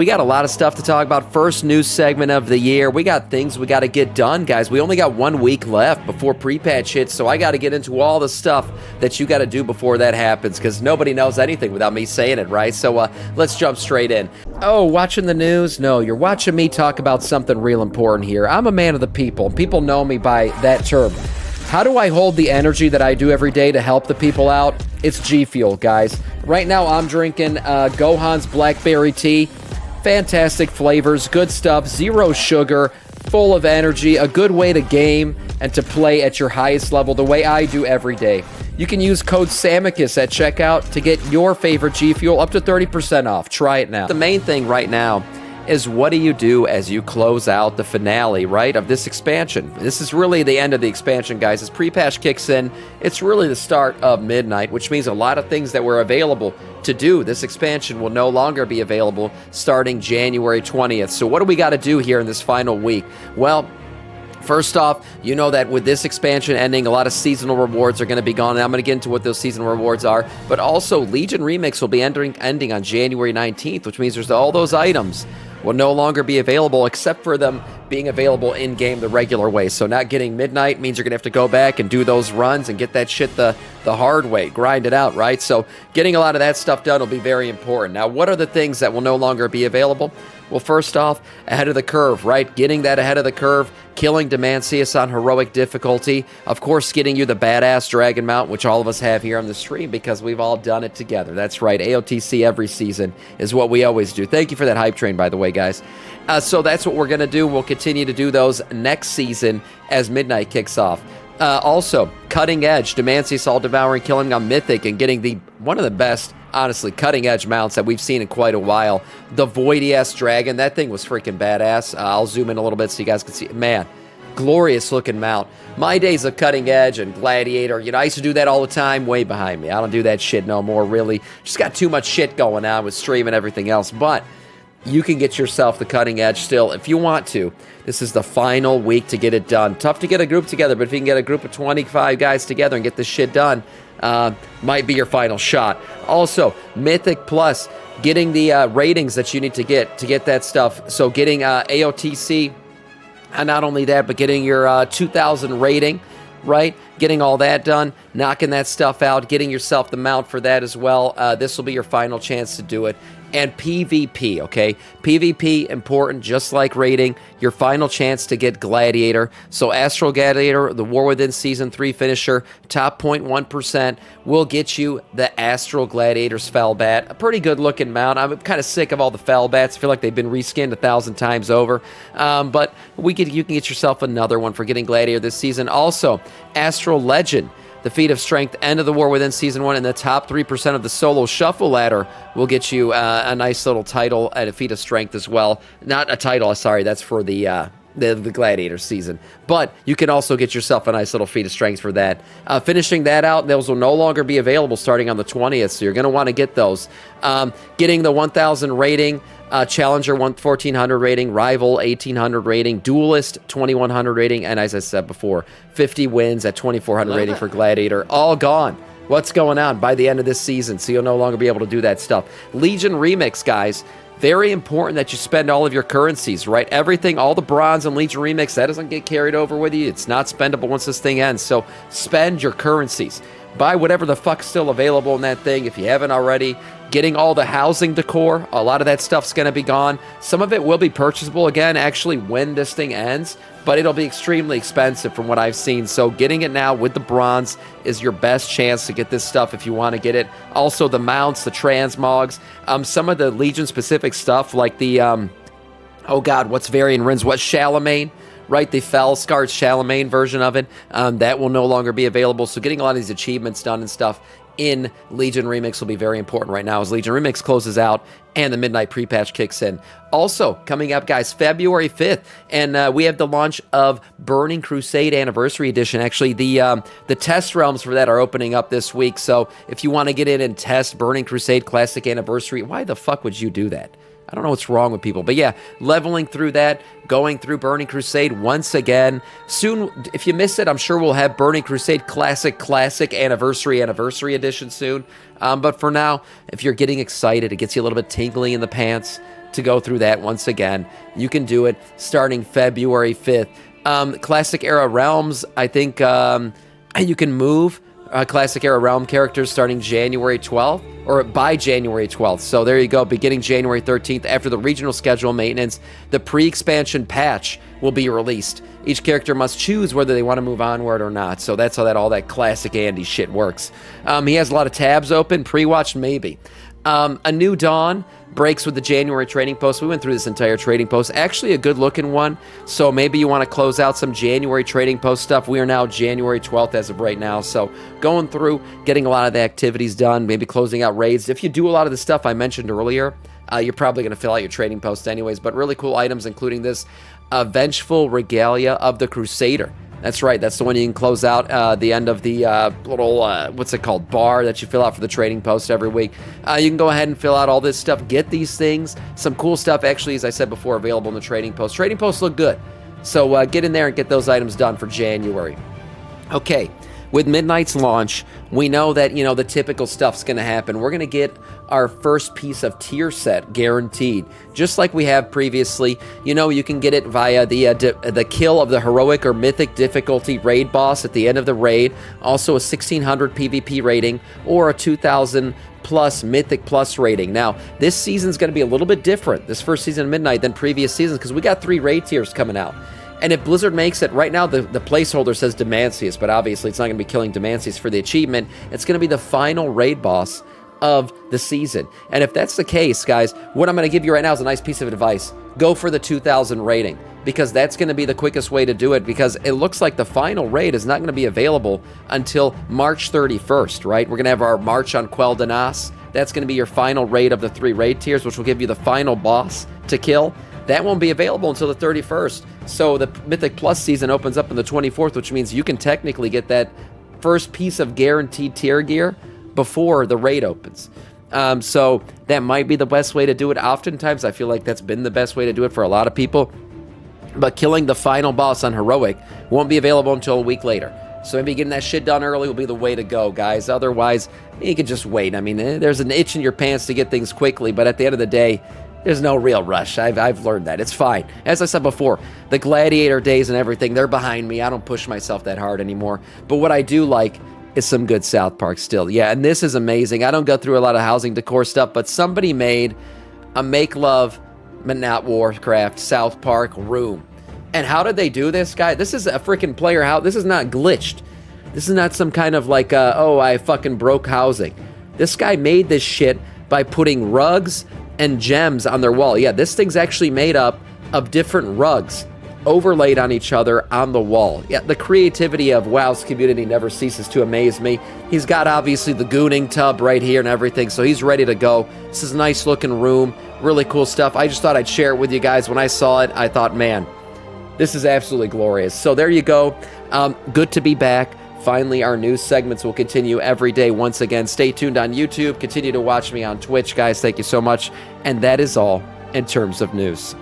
We got a lot of stuff to talk about. First news segment of the year. We got things we got to get done, guys. We only got 1 week left before pre-patch hits, so I got to get into all the stuff that you got to do before that happens, because nobody knows anything without me saying it, right? So let's jump straight in. Oh, watching the news? No, you're watching me talk about something real important here. I'm a man of the people. People know me by that term. How do I hold the energy that I do every day to help the people out? It's G Fuel, guys. Right now I'm drinking Gohan's Blackberry Tea. Fantastic flavors, good stuff, zero sugar, full of energy, a good way to game and to play at your highest level the way I do every day. You can use code Samiccus at checkout to get your favorite G Fuel up to 30% off. Try it now. The main thing right now is, what do you do as you close out the finale, right, of this expansion? This is really the end of the expansion, guys. As pre-patch kicks in, it's really the start of midnight, which means a lot of things that were available to do this expansion will no longer be available starting January 20th. So what do we got to do here in this final week? Well, first off, you know that with this expansion ending, a lot of seasonal rewards are going to be gone, and I'm going to get into what those seasonal rewards are. But also, Legion Remix will be ending on January 19th, which means there's all those items will no longer be available, except for them being available in-game the regular way. So not getting midnight means you're going to have to go back and do those runs and get that shit the hard way, grind it out, right? So getting a lot of that stuff done will be very important. Now, what are the things that will no longer be available? Well, first off, ahead of the curve, right? Getting that ahead of the curve, killing Demancius on heroic difficulty, of course, getting you the badass dragon mount, which all of us have here on the stream because we've all done it together. That's right, AOTC every season is what we always do. Thank you for that hype train, by the way, guys. So that's what we're going to do. We'll continue to do those next season as Midnight kicks off. Also, Cutting Edge, Demancius all-devouring, killing on Mythic, and getting one of the best, honestly, cutting-edge mounts that we've seen in quite a while. The Voidy-S Dragon, that thing was freaking badass. I'll zoom in a little bit so you guys can see. Man, glorious-looking mount. My days of Cutting Edge and Gladiator, you know, I used to do that all the time, way behind me. I don't do that shit no more, really. Just got too much shit going on with stream and everything else, but you can get yourself the Cutting Edge still if you want to. This is the final week to get it done. Tough to get a group together, but if you can get a group of 25 guys together and get this shit done, might be your final shot. Also, Mythic Plus, getting the ratings that you need to get that stuff. So getting AOTC, and not only that, but getting your 2,000 rating, right? Getting all that done, knocking that stuff out, getting yourself the mount for that as well. This will be your final chance to do it. And PvP, okay? PvP, important, just like rating. Your final chance to get Gladiator. So Astral Gladiator, the War Within Season 3 finisher, top 0.1% will get you the Astral Gladiator's Fell Bat. A pretty good-looking mount. I'm kind of sick of all the Fell Bats. I feel like they've been reskinned 1,000 times over. But you can get yourself another one for getting Gladiator this season. Also, Astral Legend, the Feat of Strength, end of the War Within Season 1, and the top 3% of the solo shuffle ladder will get you a nice little title at a Feat of Strength as well. Not a title, sorry, that's for the Gladiator season. But you can also get yourself a nice little Feat of Strength for that. Finishing that out, those will no longer be available starting on the 20th, so you're going to want to get those. Getting the 1,000 rating, Challenger 1,400 rating, Rival 1,800 rating, Duelist 2,100 rating, and as I said before, 50 wins at 2,400 rating for Gladiator. All gone. What's going on by the end of this season? So you'll no longer be able to do that stuff. Legion Remix, guys. Very important that you spend all of your currencies, right? Everything, all the bronze and Legion Remix, that doesn't get carried over with you. It's not spendable once this thing ends. So spend your currencies. Buy whatever the fuck's still available in that thing if you haven't already. Getting all the housing decor, a lot of that stuff's going to be gone. Some of it will be purchasable again, actually, when this thing ends, but it'll be extremely expensive from what I've seen. So getting it now with the bronze is your best chance to get this stuff if you want to get it. Also, the mounts, the transmogs, some of the Legion-specific stuff like the, oh god, what's Varian Rins? What's Charlemagne? Right, the Fell-Scarred Charlemagne version of it, that will no longer be available. So getting a lot of these achievements done and stuff in Legion Remix will be very important right now as Legion Remix closes out and the Midnight Pre-Patch kicks in. Also, coming up, guys, February 5th, and we have the launch of Burning Crusade Anniversary Edition. Actually, the test realms for that are opening up this week, so if you want to get in and test Burning Crusade Classic Anniversary, why the fuck would you do that? I don't know what's wrong with people. But yeah, leveling through that, going through Burning Crusade once again. Soon, if you miss it, I'm sure we'll have Burning Crusade Classic Anniversary Edition soon. But for now, if you're getting excited, it gets you a little bit tingly in the pants, to go through that once again. You can do it starting February 5th. Classic Era Realms, I think you can move Classic Era Realm characters starting January 12th, or by January 12th. So there you go, beginning January 13th, after the regional schedule maintenance, the pre-expansion patch will be released. Each character must choose whether they want to move onward or not. So that's how all that classic Andy shit works. He has a lot of tabs open, pre-watched maybe. A New Dawn breaks with the January trading post. We went through this entire trading post. Actually a good looking one. So maybe you want to close out some January trading post stuff. We are now January 12th as of right now. So going through, getting a lot of the activities done, maybe closing out raids. If you do a lot of the stuff I mentioned earlier, you're probably going to fill out your trading post anyways. But really cool items, including this Vengeful Regalia of the Crusader. That's right. That's the one you can close out the end of the little, what's it called, bar that you fill out for the trading post every week. You can go ahead and fill out all this stuff. Get these things. Some cool stuff, actually, as I said before, available in the trading post. Trading posts look good. So get in there and get those items done for January. Okay. With Midnight's launch, we know that, you know, the typical stuff's going to happen. We're going to get our first piece of tier set guaranteed, just like we have previously. You know, you can get it via the kill of the heroic or mythic difficulty raid boss at the end of the raid, also a 1600 PvP rating, or a 2000 plus mythic plus rating. Now, this season's going to be a little bit different, this first season of Midnight, than previous seasons, because we got 3 raid tiers coming out. And if Blizzard makes it, right now the placeholder says Demancius, but obviously it's not going to be killing Demancius for the achievement. It's going to be the final raid boss of the season. And if that's the case, guys, what I'm going to give you right now is a nice piece of advice. Go for the 2000 rating, because that's going to be the quickest way to do it, because it looks like the final raid is not going to be available until March 31st, right? We're going to have our March on Quell Danas. That's going to be your final raid of the 3 raid tiers, which will give you the final boss to kill. That won't be available until the 31st. So the Mythic Plus season opens up on the 24th, which means you can technically get that first piece of guaranteed tier gear before the raid opens. So that might be the best way to do it. Oftentimes, I feel like that's been the best way to do it for a lot of people. But killing the final boss on Heroic won't be available until a week later. So maybe getting that shit done early will be the way to go, guys. Otherwise, you can just wait. I mean, there's an itch in your pants to get things quickly, but at the end of the day, there's no real rush. I've learned that. It's fine. As I said before, the Gladiator days and everything, they're behind me. I don't push myself that hard anymore. But what I do like is some good South Park still. Yeah, and this is amazing. I don't go through a lot of housing decor stuff, but somebody made a Make Love, but not Warcraft, South Park room. And how did they do this, guy? This is a freaking player house. This is not glitched. This is not some kind of like, oh, I fucking broke housing. This guy made this shit by putting rugs and gems on their wall. Yeah, this thing's actually made up of different rugs overlaid on each other on the wall. Yeah, the creativity of WoW's community never ceases to amaze me. He's got obviously the gooning tub right here and everything, so he's ready to go. This is a nice looking room, really cool stuff. I just thought I'd share it with you guys. When I saw it, I thought, man, this is absolutely glorious. So there you go. Good to be back. Finally, our news segments will continue every day once again. Stay tuned on YouTube. Continue to watch me on Twitch, guys. Thank you so much. And that is all in terms of news.